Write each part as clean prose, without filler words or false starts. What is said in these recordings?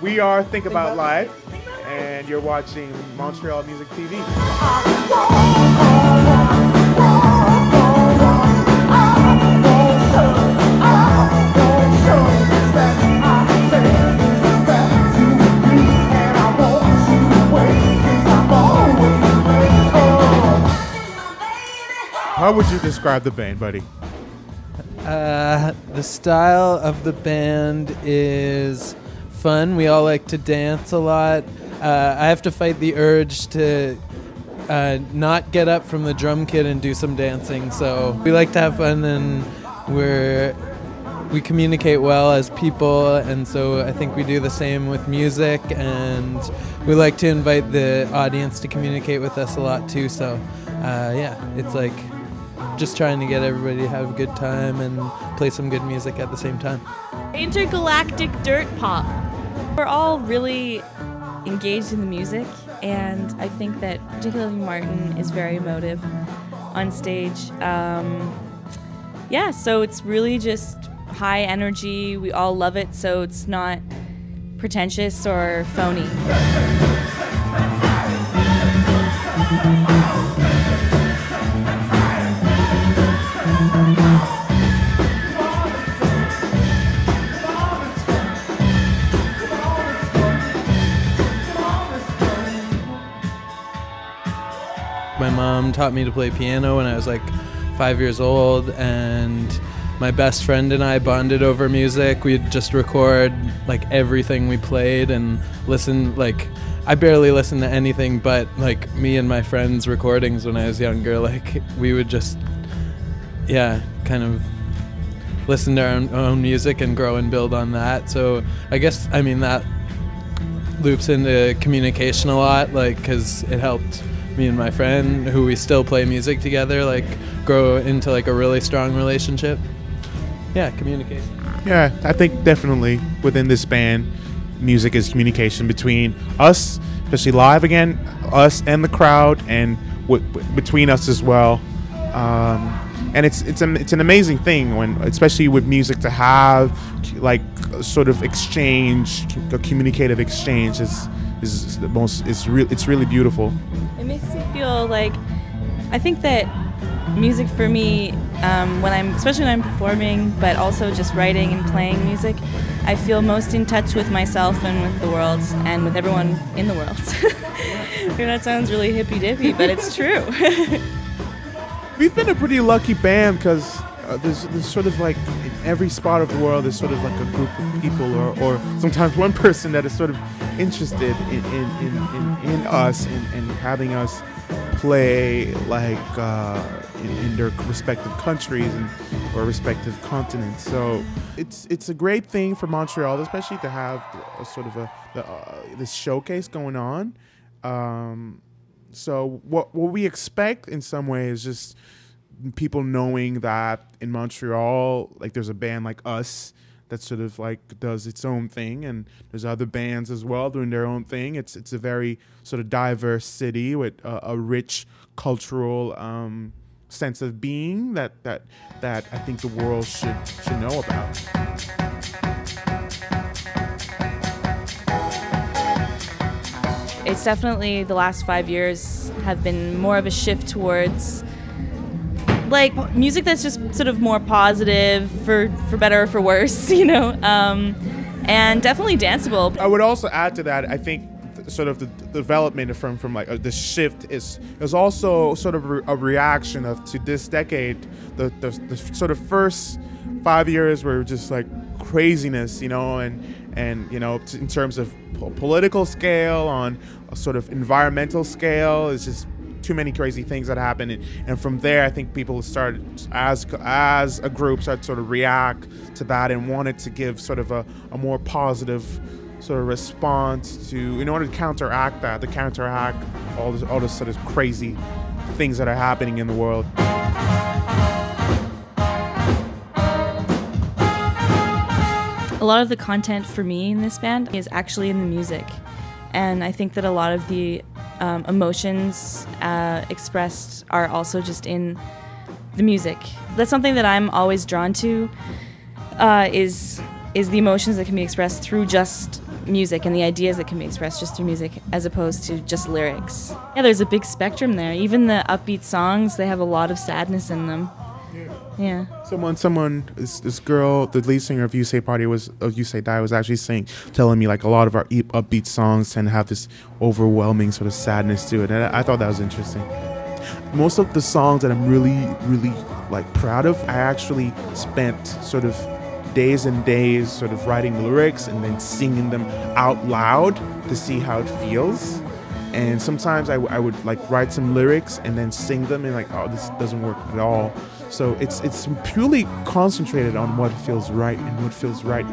We are Think About Life, and you're watching Montreal Music TV. How would you describe the band, buddy? The style of the band is fun. We all like to dance a lot. I have to fight the urge to not get up from the drum kit and do some dancing. So we like to have fun, and we communicate well as people, and so I think we do the same with music, and we like to invite the audience to communicate with us a lot too. So yeah, it's like just trying to get everybody to have a good time and play some good music at the same time. Intergalactic dirt pop. We're all really engaged in the music, and I think that particularly Martin is very emotive on stage. Yeah, so it's really just high energy. We all love it, so it's not pretentious or phony. My mom taught me to play piano when I was like 5 years old, and my best friend and I bonded over music. We'd just record like everything we played and listen. Like, I barely listened to anything but like me and my friends' recordings when I was younger. Like, we would just, yeah, kind of listen to our own music and grow and build on that. So I guess, I mean, that loops into communication a lot, like, because it helped me and my friend, who we still play music together, like grow into like a really strong relationship. Yeah, communication. Yeah, I think definitely within this band, music is communication between us, especially live again, us and the crowd, and between us as well. And it's an amazing thing when, especially with music, to have like sort of exchange, a communicative exchange is the most. It's really beautiful. It makes me feel like, I think that music for me, especially when I'm performing, but also just writing and playing music, I feel most in touch with myself and with the world and with everyone in the world. That sounds really hippy-dippy, but it's true. We've been a pretty lucky band because there's sort of like in every spot of the world there's sort of like a group of people or sometimes one person that is sort of interested in us and having us play like in their respective countries or respective continents. So it's a great thing for Montreal, especially to have a sort of this showcase going on. So what we expect in some ways is just people knowing that in Montreal, like, there's a band like us that sort of like does its own thing, and there's other bands as well doing their own thing. It's a very sort of diverse city with a rich cultural sense of being that I think the world should know about. It's definitely, the last 5 years have been more of a shift towards like music that's just sort of more positive, for better or for worse, you know, and definitely danceable. I would also add to that, I think sort of the development from like the shift is also sort of a reaction to this decade. The sort of first 5 years were just like craziness, you know, and you know, in terms of political scale, on a sort of environmental scale, it's just too many crazy things that happen, and from there I think people started as a group started sort of react to that and wanted to give sort of a more positive sort of response to, in order to counteract all this sort of crazy things that are happening in the world. A lot of the content for me in this band is actually in the music, and I think that a lot of the emotions expressed are also just in the music. That's something that I'm always drawn to, is the emotions that can be expressed through just music and the ideas that can be expressed just through music as opposed to just lyrics. Yeah, there's a big spectrum there. Even the upbeat songs, they have a lot of sadness in them. Yeah. This girl, the lead singer of You Say Die was actually telling me like a lot of our upbeat songs tend to have this overwhelming sort of sadness to it, and I thought that was interesting. Most of the songs that I'm really, really like proud of, I actually spent sort of days and days sort of writing lyrics and then singing them out loud to see how it feels. And sometimes I would like write some lyrics and then sing them and like, oh, this doesn't work at all. So it's purely concentrated on what feels right and what feels right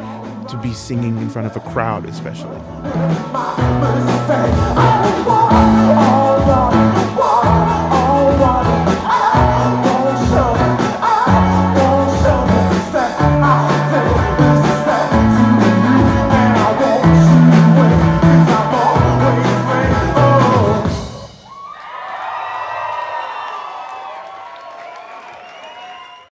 to be singing in front of a crowd, especially.